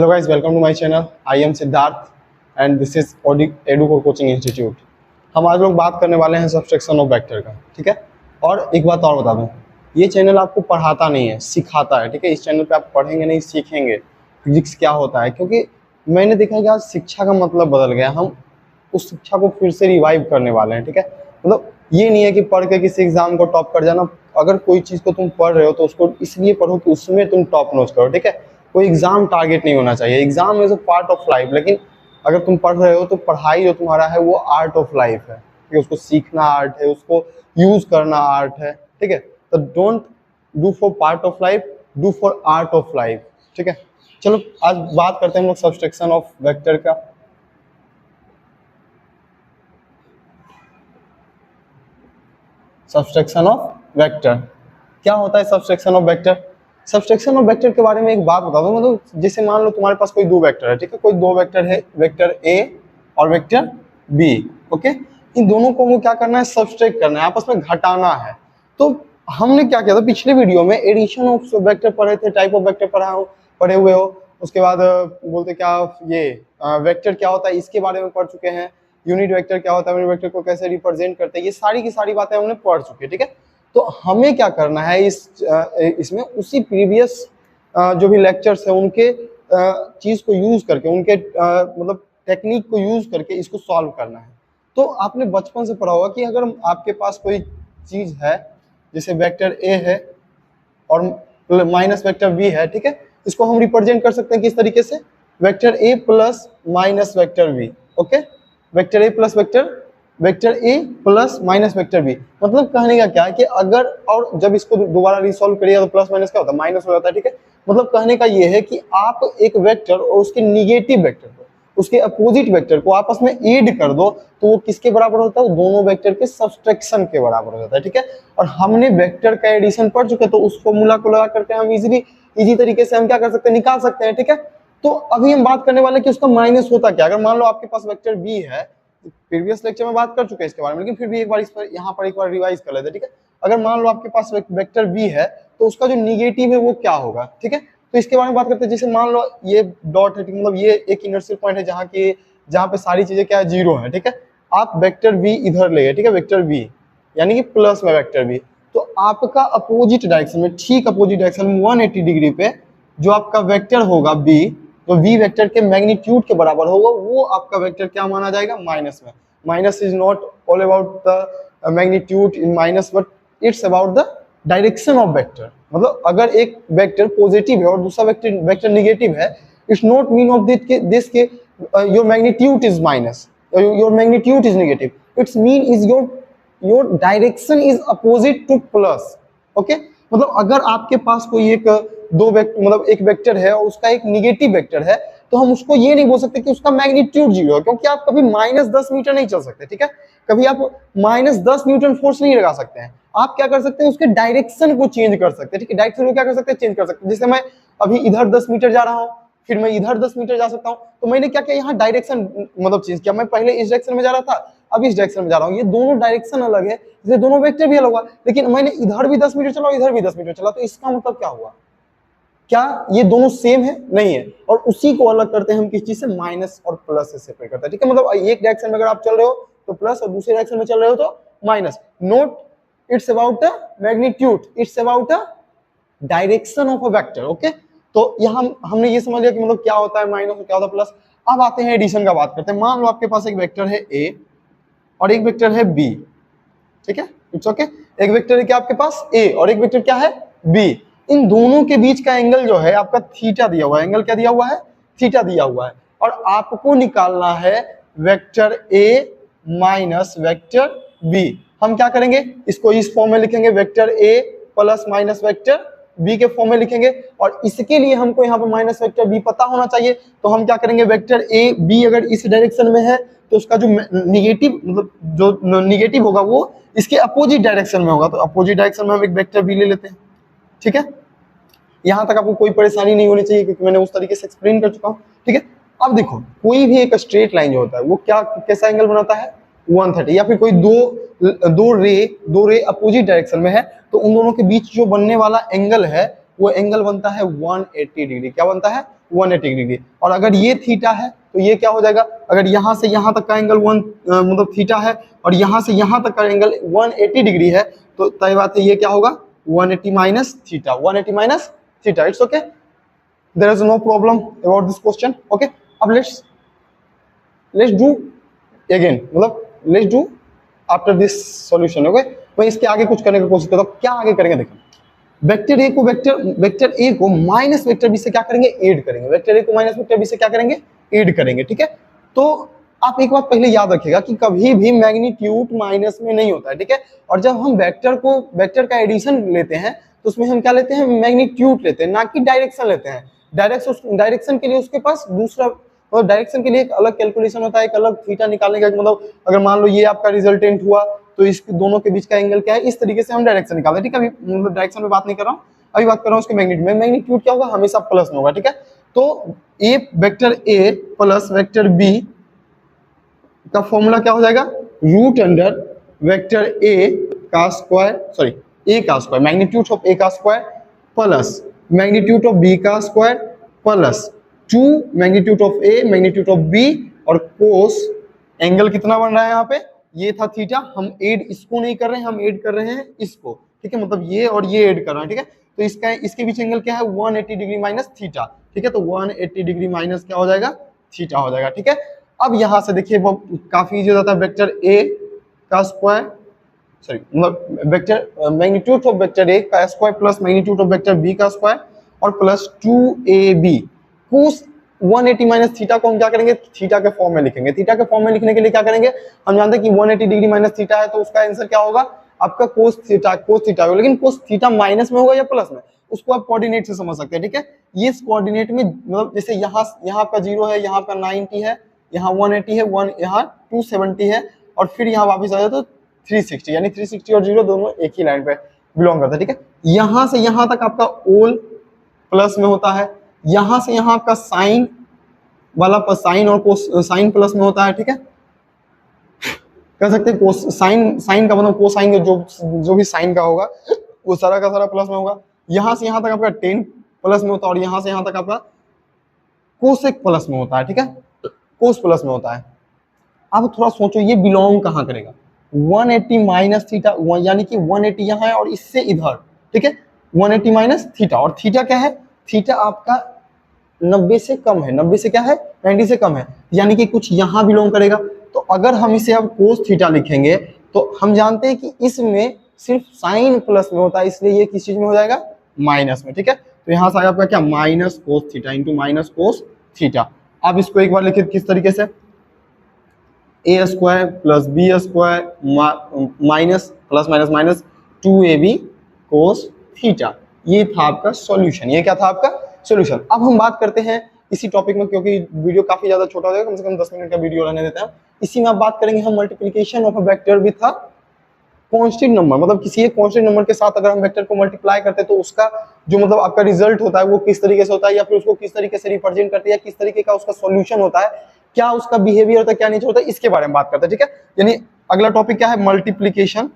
Hello guys, welcome to my channel. I am Siddharth and this is EduCore Coaching Institute. हम आज लोग बात करने वाले हैं सब्सट्रैक्शन ऑफ वेक्टर का, ठीक है। और एक बात और बता दूं, ये चैनल आपको पढ़ाता नहीं है, सिखाता है, ठीक है। इस चैनल पे आप पढ़ेंगे नहीं, सीखेंगे फिजिक्स क्या होता है, क्योंकि मैंने देखा है कि आज शिक्षा का मतलब बदल गया। हम उस शिक्षा को फिर से रिवाइव करने वाले हैं, ठीक है। मतलब ये नहीं है कि पढ़ के किसी एग्जाम को टॉप कर जाना। अगर कोई चीज़ को तुम पढ़ रहे हो तो उसको इसलिए पढ़ो कि उसमें तुम टॉप नॉच करो, ठीक है। कोई एग्जाम टारगेट नहीं होना चाहिए। Exam is a part of life, लेकिन अगर तुम पढ़ रहे हो तो पढ़ाई जो तुम्हारा है वो आर्ट ऑफ लाइफ है, ठीक है। उसको सीखना आर्ट है, उसको यूज करना आर्ट है, ठीक है। तो don't do for part of life, do for art of life, ठीक है। चलो आज बात करते हैं हम लोग सब्सट्रैक्शन ऑफ वेक्टर का। सब्सट्रैक्शन ऑफ वेक्टर क्या होता है? Subtraction of vector, subtraction of vector के बारे में एक बात बता दूं। मतलब जैसे मान लो तुम्हारे पास कोई दो वेक्टर है, ठीक है। कोई दो वेक्टर है, वेक्टर ए और वेक्टर बी, ओके। इन दोनों को क्या करना है? सब्सट्रैक्ट करना है, आपस में घटाना है। तो हमने क्या किया था पिछले वीडियो में? एडिशन ऑफ वेक्टर पढ़े थे, टाइप ऑफ वेक्टर पढ़े हुए हो। उसके बाद बोलते क्या ये वेक्टर क्या होता है इसके बारे में पढ़ चुके हैं। यूनिट वेक्टर क्या होता है, यूनिट वेक्टर को कैसे रिप्रेजेंट करते हैं, ये सारी की सारी बातें हमने पढ़ चुकी है, ठीक है। तो हमें क्या करना है इसमें उसी प्रीवियस जो भी लेक्चर्स है उनके चीज को यूज करके, उनके मतलब टेक्निक को यूज करके इसको सॉल्व करना है। तो आपने बचपन से पढ़ा होगा कि अगर आपके पास कोई चीज है, जैसे वेक्टर ए है और माइनस वेक्टर बी है, ठीक है। इसको हम रिप्रेजेंट कर सकते हैं किस तरीके से? Vector A plus minus vector B, okay. Vector A plus vector A plus minus vector B. मतलब कहने का क्या है कि अगर, और जब इसको दोबारा रिसॉल्व करिएगा तो प्लस माइनस क्या होता है? माइनस हो जाता है, ठीक है। मतलब कहने का ये है कि आप एक वेक्टर और उसके निगेटिव वेक्टर को, उसके अपोजिट वेक्टर को आपस में ऐड कर दो तो वो किसके बराबर होता है? दोनों वेक्टर के सब्सट्रैक्शन के बराबर हो जाता है, ठीक है। और हमने वेक्टर का एडिशन पढ़ चुके, तो उस फॉर्मूला को लगा करके हम इजी तरीके से हम क्या कर सकते हैं? निकाल सकते हैं, ठीक है। तो अभी हम बात करने वाले हैं कि उसका माइनस होता क्या। अगर मान लो आपके पास वेक्टर बी है, प्रीवियस लेक्चर में बात कर चुके हैं इसके बारे में, लेकिन फिर भी एक बार इस पर यहाँ पर एक बार रिवाइज कर लेते हैं, ठीक है। अगर मान लो आपके पास वेक्टर बी है तो उसका जो निगेटिव है वो क्या होगा, ठीक है। तो इसके बारे में बात करते हैं। जैसे मान लो ये डॉट है, मतलब ये एक इनर्शियल पॉइंट है जहाँ पे सारी चीजें क्या है? जीरो है, ठीक है। आप वेक्टर बी इधर ले गए, ठीक है, वेक्टर बी यानी कि प्लस में वेक्टर बी। तो आपका अपोजिट डायरेक्शन में, ठीक अपोजिट डायरेक्शन में 180 डिग्री पे जो आपका वेक्टर होगा बी, तो वी वेक्टर के मैग्नीट्यूड के बराबर होगा, वो आपका वेक्टर क्या माना जाएगा? माइनस में। Minus is not all about the magnitude in minus, but it's about the direction of vector. मतलब अगर एक वेक्टर पॉजिटिव है और दूसरा वेक्टर निगेटिव है, it's not mean of this के your magnitude is minus, your magnitude is negative. It's mean is your direction is opposite to plus, okay. मतलब अगर आपके पास कोई एक मतलब एक वेक्टर है और उसका एक निगेटिव वेक्टर है, तो हम उसको ये नहीं बोल सकते कि उसका मैग्नीट्यूड जीरो है, क्योंकि आप कभी -10 मीटर नहीं चल सकते, ठीक है। कभी आप -10 न्यूटन फोर्स नहीं लगा सकते हैं। आप क्या कर सकते हैं? उसके डायरेक्शन को चेंज कर सकते हैं, ठीक है। डायरेक्शन को क्या कर सकते हैं? चेंज कर सकते हैं। जैसे मैं अभी इधर 10 मीटर जा रहा हूँ, फिर मैं इधर 10 मीटर जा सकता हूँ। तो मैंने क्या किया? यहाँ डायरेक्शन मतलब चेंज किया। मैं पहले इस डायरेक्शन में जा रहा था, अब इस डायरेक्शन में जा रहा हूँ। ये दोनों डायरेक्शन अलग है, इसलिए दोनों वेक्टर भी अलग हुआ। लेकिन मैंने इधर भी 10 मीटर चला, इधर भी 10 मीटर चला, तो इसका मतलब क्या हुआ? क्या ये दोनों सेम है? नहीं है। और उसी को अलग करते हैं हम किस चीज से? माइनस और प्लस से सेपरेट करते हैं, ठीक है। मतलब एक डायरेक्शन में अगर आप चल रहे हो तो प्लस, और दूसरे डायरेक्शन में चल रहे हो तो minus. Note, it's about the magnitude, it's about the direction of a vector, okay. तो यहाँ हमने ये समझ लिया कि मतलब क्या होता है माइनस और क्या होता है प्लस। अब आते हैं एडिशन का, बात करते हैं। मान लो आपके पास एक वेक्टर है ए और एक वेक्टर है बी, ठीक है, इट्स ओके। एक वेक्टर है क्या आपके पास? ए, और एक वेक्टर क्या है? बी। इन दोनों के बीच का एंगल जो है आपका थीटा दिया हुआ है। एंगल क्या दिया हुआ है? थीटा दिया हुआ है। और आपको निकालना है vector A minus vector B. हम क्या करेंगे? इसको इस फॉर्म में लिखेंगे, vector A plus minus vector B के फॉर्म में लिखेंगे। और इसके लिए हमको यहाँ पर माइनस वेक्टर बी पता होना चाहिए। तो हम क्या करेंगे? वेक्टर ए बी अगर इस डायरेक्शन में है तो उसका जो निगेटिव, मतलब जो निगेटिव होगा वो इसके अपोजिट डायरेक्शन में होगा। तो अपोजिट डायरेक्शन में हम एक वेक्टर बी ले लेते हैं, ठीक है। यहां तक आपको कोई परेशानी नहीं होनी चाहिए क्योंकि मैंने उस तरीके से एक्सप्लेन कर चुका हूं, ठीक है। अब देखो, कोई भी एक स्ट्रेट लाइन जो होता है वो क्या कैसा एंगल बनाता है? 130। या फिर कोई दो रे अपोजिट डायरेक्शन में है तो उन दोनों के बीच जो बनने वाला एंगल है वो एंगल बनता है 180 डिग्री। क्या बनता है? 180 डिग्री। और अगर ये थीटा है तो ये क्या हो जाएगा, अगर यहाँ से यहाँ तक का एंगल मतलब थीटा है और यहाँ से यहाँ तक का एंगल 180 डिग्री है, तो तय बात है ये क्या होगा 180 minus theta, 180 minus theta. It's okay, there is no problem about this question. Okay, अब लेट्स डू अगेन, मतलब let's do after this solution. Okay, मैं इसके आगे कुछ करने की कोशिश करता हूँ। क्या आगे करेंगे, देखो वेक्टर ए को माइनस वेक्टर बी से क्या करेंगे, ऐड करेंगे। वेक्टर ए को माइनस वेक्टर बी से क्या करेंगे, ऐड करेंगे। ठीक है, तो आप एक बात पहले याद रखिएगा कि कभी भी मैग्नीट्यूड माइनस में नहीं होता है। ठीक है, और जब हम वेक्टर का एडिशन लेते हैं तो उसमें हम क्या लेते हैं, मैग्नीट्यूड लेते हैं, ना कि डायरेक्शन लेते हैं। डायरेक्शन के लिए उसके पास दूसरा, और डायरेक्शन के लिए एक अलग कैलकुलेशन होता है, एक अलग थीटा निकालने का। मतलब अगर मान लो ये आपका रिजल्टेंट हुआ तो इस दोनों के बीच का एंगल क्या है, इस तरीके से हम डायरेक्शन निकालते हैं। ठीक है, अभी मतलब डायरेक्शन में बात नहीं कर रहा हूँ, अभी बात कर रहा हूँ उसके मैग्नीट्यूड में। मैग्नीट्यूड क्या होगा, हमेशा प्लस में होगा। ठीक है, तो vector A plus vector B का फॉर्मूला क्या हो जाएगा, रूट अंडर वेक्टर ए का स्क्वायर, सॉरी ए का स्क्वायर, मैग्नीट्यूड ऑफ ए का square plus magnitude of B का square plus 2 magnitude of A magnitude of B, और कोस एंगल कितना बन रहा है यहाँ पे, ये था थीटा। हम ऐड इसको नहीं कर रहे हैं, हम ऐड कर रहे हैं इसको। ठीक है, मतलब ये और ये ऐड कर रहे हैं। ठीक है, तो इसके बीच एंगल क्या है, 180 डिग्री माइनस थीटा। ठीक है, तो 180 डिग्री माइनस क्या हो जाएगा, थीटा हो जाएगा। ठीक है, अब यहां से देखिए वो काफी इजी हो जाता है, वेक्टर ए का स्क्वायर, सॉरी मतलब vector magnitude of vector A का square plus magnitude of vector B का स्क्वायर और plus 2ab cos 180 minus theta को हम क्या करेंगे, थीटा के फॉर्म में लिखेंगे। थीटा के फॉर्म में लिखने के लिए क्या करेंगे, हम जानते हैं कि 180 डिग्री माइनस थीटा है, तो उसका आंसर क्या होगा आपका कोस थीटा होगा। लेकिन कोस थीटा माइनस में होगा या प्लस में, उसको आप कोऑर्डिनेट से समझ सकते हैं। ठीक है, ये इस कोऑर्डिनेट में मतलब जैसे यहाँ आपका 0 है, यहाँ आपका 90 है, यहाँ 180 है, यहाँ 270 है, और फिर यहाँ वापस आ जाए तो 360, यानी 360 और 0 दोनों एक ही लाइन पे बिलोंग करता है। ठीक है, यहाँ से यहाँ तक आपका ओल प्लस में होता है, यहाँ से यहाँ आपका साइन वाला साइन और साइन प्लस में होता है। ठीक है, कह सकते हैं साइन का मतलब कोसाइन का जो भी साइन का होगा वो सारा का सारा प्लस में होगा। यहाँ से यहाँ तक आपका 10 प्लस में होता है, और यहाँ से यहाँ तक आपका कोसेक प्लस में होता है। ठीक है, कोस प्लस में होता है। अब थोड़ा सोचो ये बिलोंग कहाँ करेगा, 180 माइनस थीटा, यानी कि 180 यहाँ है और इससे इधर। ठीक है, 180 माइनस थीटा, और थीटा क्या है, थीटा आपका 90 से कम है, 90 से क्या है 90 से कम है, यानी कि कुछ यहाँ बिलोंग करेगा। तो अगर हम इसे अब कोस थीटा लिखेंगे तो हम जानते हैं कि इसमें सिर्फ साइन प्लस में होता है, इसलिए ये किस चीज में हो जाएगा, माइनस में। ठीक है, तो यहाँ से आएगा आपका क्या, minus cos theta into minus cos theta. अब इसको एक बार लिखिए किस तरीके से, A square plus B square minus plus minus minus 2ab cos theta. ये था आपका सॉल्यूशन, ये क्या था आपका सॉल्यूशन। अब हम बात करते हैं इसी टॉपिक में, क्योंकि वीडियो काफी ज्यादा छोटा हो जाएगा, कम से कम 10 मिनट का वीडियो रहने देते हैं। इसी में आप बात करेंगे हम multiplication of a vector with a constant number, मतलब किसी एक कांस्टेंट नंबर के साथ अगर हम वेक्टर को मल्टीप्लाई करते हैं तो उसका जो मतलब आपका रिजल्ट होता है वो किस तरीके से होता है, या फिर उसको किस तरीके से रिप्रेजेंट करते हैं, किस तरीके का उसका सॉल्यूशन होता है, क्या उसका बिहेवियर होता है, क्या नेचर होता है, इसके बारे में बात करते हैं। ठीक है, यानी अगला टॉपिक क्या है, multiplication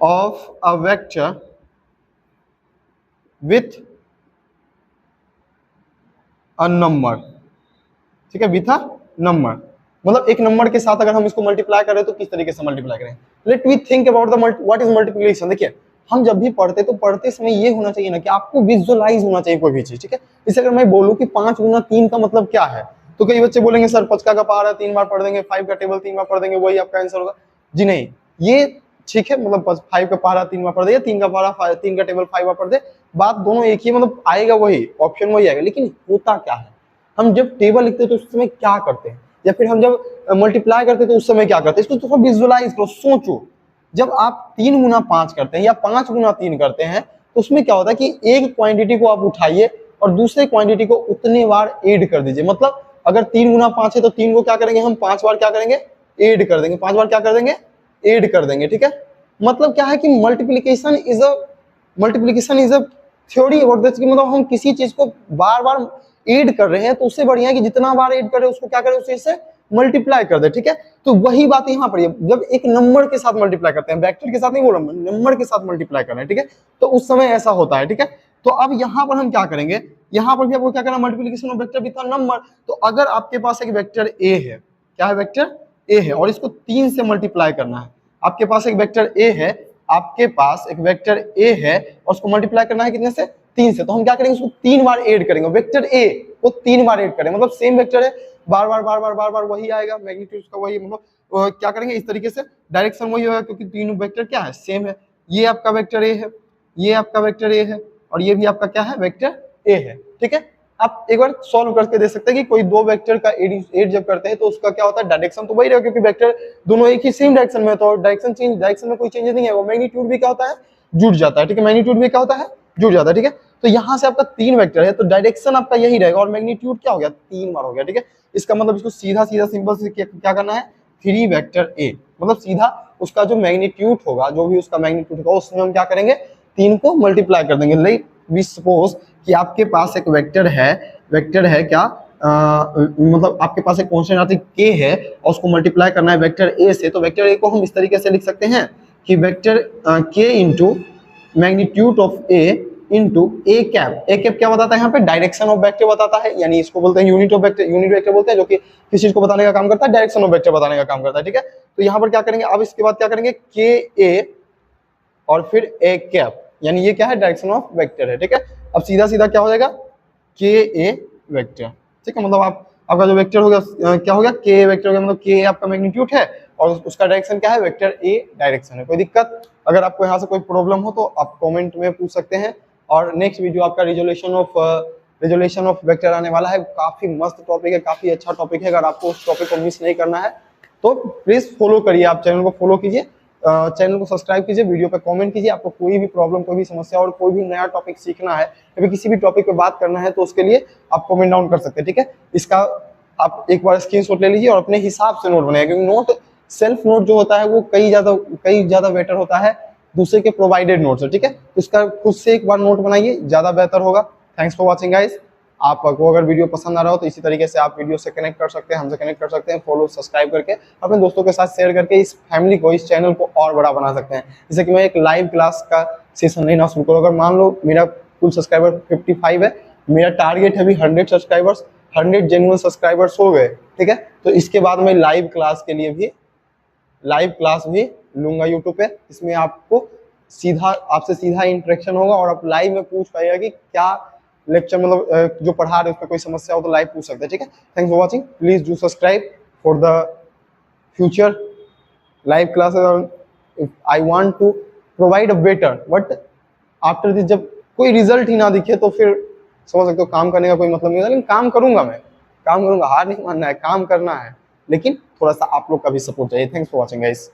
of a vector with a number. ठीक है, विथ अ नंबर, मतलब एक नंबर के साथ अगर हम इसको मल्टीप्लाई करें तो किस तरीके से मल्टीप्लाई करें। Let we think about the what is multiplication. देखिए हम जब भी पढ़ते तो पढ़ते समय ये होना चाहिए ना कि आपको विजुअलाइज होना चाहिए कोई भी चीज। ठीक है, जैसे अगर मैं बोलूं कि 5 गुना 3 का मतलब क्या है, तो कई बच्चे बोलेंगे सर 5 का पारा 3 बार पढ़ देंगे, 5 का टेबल 3 बार पढ़ देंगे, वही आपका आंसर होगा। जी नहीं, ये ठीक है, मतलब 5 का पारा 3 बार पढ़ दे, 3 का पारा 3 का टेबल 5 बार पढ़ दे, बात दोनों एक ही, मतलब आएगा वही ऑप्शन वही आएगा। लेकिन होता क्या है, हम जब टेबल लिखते हैं तो उस समय क्या करते हैं, या फिर हम जब मल्टीप्लाई करते हैं तो उस समय क्या करते हैं, इसको थोड़ा विजुअलाइज करो, सोचो। जब आप 3 गुना 5 करते हैं या 5 गुना 3 करते हैं तो उसमें क्या होता है कि एक क्वांटिटी को आप उठाइए और दूसरे क्वांटिटी को उतने बार ऐड कर दीजिए। मतलब अगर 3 गुना 5 है तो 3 को क्या करेंगे हम 5 बार क्या करेंगे, ऐड कर देंगे, 5 बार क्या कर देंगे, ऐड कर देंगे। ठीक है, मतलब क्या है कि multiplication is a theory about this, मतलब हम किसी चीज को बार बार ऐड कर रहे हैं तो उससे बढ़िया है कि जितना बार ऐड करें उसको क्या करें, उसे मल्टीप्लाई कर दे, ठीक है। तो वही बात यहाँ पर है, जब एक नंबर के साथ मल्टीप्लाई करते हैं, वेक्टर के साथ नहीं बोल रहा, नंबर के साथ मल्टीप्लाई कर रहे हैं, ठीक है, तो उस समय ऐसा होता है, ठीक है। तो अब यहाँ पर हम क्या करेंगे, यहाँ पर भी आपको क्या करना, multiplication of vector with number. तो अगर आपके पास एक वेक्टर ए है, क्या है, वेक्टर ए है, और इसको 3 से मल्टीप्लाई करना है, आपके पास एक वेक्टर ए है, आपके पास एक वेक्टर ए है और उसको मल्टीप्लाई करना है कितने से, 3 से। तो हम क्या करेंगे, उसको 3 बार ऐड करेंगे, वेक्टर ए वो 3 बार ऐड करेंगे, मतलब सेम वेक्टर है, बार बार वही आएगा, मैग्नीट्यूड का वही, मतलब क्या करेंगे इस तरीके से, डायरेक्शन वही होगा क्योंकि तीनों वेक्टर क्या है, सेम है। ये आपका वेक्टर ए है, ये आपका वेक्टर ए है, और ये भी आपका क्या है, वेक्टर ए है, ठीक है। आप एक बार सॉल्व करके देख सकते हैं कि कोई दो वेक्टर का एड जब करते हैं तो उसका क्या होता है, डायरेक्शन तो वही रहेगा क्योंकि वेक्टर दोनों एक ही सेम डायरेक्शन में, तो डायरेक्शन में कोई चेंजेस नहीं है, वो मैग्नीट्यूड भी क्या होता है, जुड़ जाता है, ठीक है, मैग्नीट्यूड भी क्या होता है, जुड़ जाता है, ठीक है। तो यहाँ से आपका 3 वेक्टर है तो डायरेक्शन आपका यही रहेगा और मैग्नीट्यूड क्या हो गया, 3 बार हो गया, ठीक है। इसका मतलब इसको सीधा सिंपल से क्या करना है, 3 वेक्टर ए, मतलब सीधा उसका जो मैग्नीट्यूड होगा, जो भी उसका मैग्नीट्यूड होगा उसमें हम क्या करेंगे, 3 को मल्टीप्लाई कर देंगे। लाइक वी सपोज कि आपके पास एक वेक्टर है क्या, मतलब आपके पास एक कांस्टेंट आती के है और उसको मल्टीप्लाई करना है वेक्टर ए से, तो वेक्टर ए को हम इस तरीके से लिख सकते हैं कि वेक्टर के into magnitude of A into A cap क्या बताता है यहाँ पे, डायरेक्शन ऑफ वेक्टर बताता है, यानी इसको बोलते हैं यूनिट वेक्टर बोलते हैं, जो कि किस चीज को बताने का काम करता है, डायरेक्शन ऑफ वेक्टर बताने का काम करता है, ठीक है। तो यहाँ पर क्या करेंगे, अब इसके बाद क्या करेंगे, के ए और फिर ए कैप, यानी ये क्या है, डायरेक्शन ऑफ वेक्टर है, ठीक है। अब सीधा सीधा क्या हो जाएगा, के ए वेक्टर, ठीक है, मतलब आपका जो वेक्टर हो गया क्या हो गया, के ए वेक्टर हो गया, मतलब के आपका मैग्नीट्यूड है और उसका डायरेक्शन क्या है, वेक्टर ए डायरेक्शन है। कोई दिक्कत, अगर आपको यहाँ से कोई प्रॉब्लम हो तो आप कमेंट में पूछ सकते हैं। और नेक्स्ट वीडियो आपका रिजोल्यूशन ऑफ वेक्टर आने वाला है, काफी मस्त टॉपिक है, काफी अच्छा टॉपिक है। अगर आपको उस टॉपिक को मिस नहीं करना है तो प्लीज फॉलो करिए, आप चैनल को फॉलो कीजिए, चैनल को सब्सक्राइब कीजिए, वीडियो पे कमेंट कीजिए। आपको कोई भी प्रॉब्लम, कोई भी समस्या और कोई भी नया टॉपिक सीखना है या फिर किसी भी टॉपिक पे बात करना है तो उसके लिए आप कमेंट डाउन कर सकते हैं, ठीक है। इसका आप एक बार स्क्रीनशॉट ले लीजिए और अपने हिसाब से नोट बनाइए, क्योंकि नोट सेल्फ नोट जो होता है वो कई ज्यादा बेटर होता है दूसरे के प्रोवाइडेड नोट से, ठीक है। तो इसका खुद से एक बार नोट बनाइए, ज्यादा बेहतर होगा। Thanks for watching guys. आपको अगर वीडियो पसंद आ रहा हो तो इसी तरीके से आप वीडियो से कनेक्ट कर सकते हैं, हमसे कनेक्ट कर सकते हैं, फॉलो सब्सक्राइब करके अपने दोस्तों के साथ शेयर करके इस फैमिली को, इस चैनल को और बड़ा बना सकते हैं। जैसे कि मैं एक लाइव क्लास का सेशन लेना शुरू करूँ, अगर मान लो मेरा कुल सब्सक्राइबर 55 है, मेरा टारगेट है अभी 100 सब्सक्राइबर्स, 100 जेन्युइन सब्सक्राइबर्स हो गए, ठीक है, तो इसके बाद मैं लाइव क्लास के लिए भी लाइव क्लास भी लूंगा यूट्यूब पे। इसमें आपको आपसे सीधा इंटरेक्शन होगा और आप लाइव में पूछ पाएगा कि क्या लेक्चर, मतलब जो पढ़ा रहे उस पर कोई समस्या हो तो लाइव पूछ सकते हैं, ठीक है। Thanks for watching, please do subscribe for the future live classes. I want to provide a better, but after this जब कोई रिजल्ट ही ना दिखे तो फिर समझ सकते हो काम करने का कोई मतलब नहीं होता। लेकिन काम करूंगा, मैं काम करूंगा, हार नहीं मानना है, काम करना है, लेकिन थोड़ा सा आप लोग का भी सपोर्ट चाहिए। Thanks for watching guys.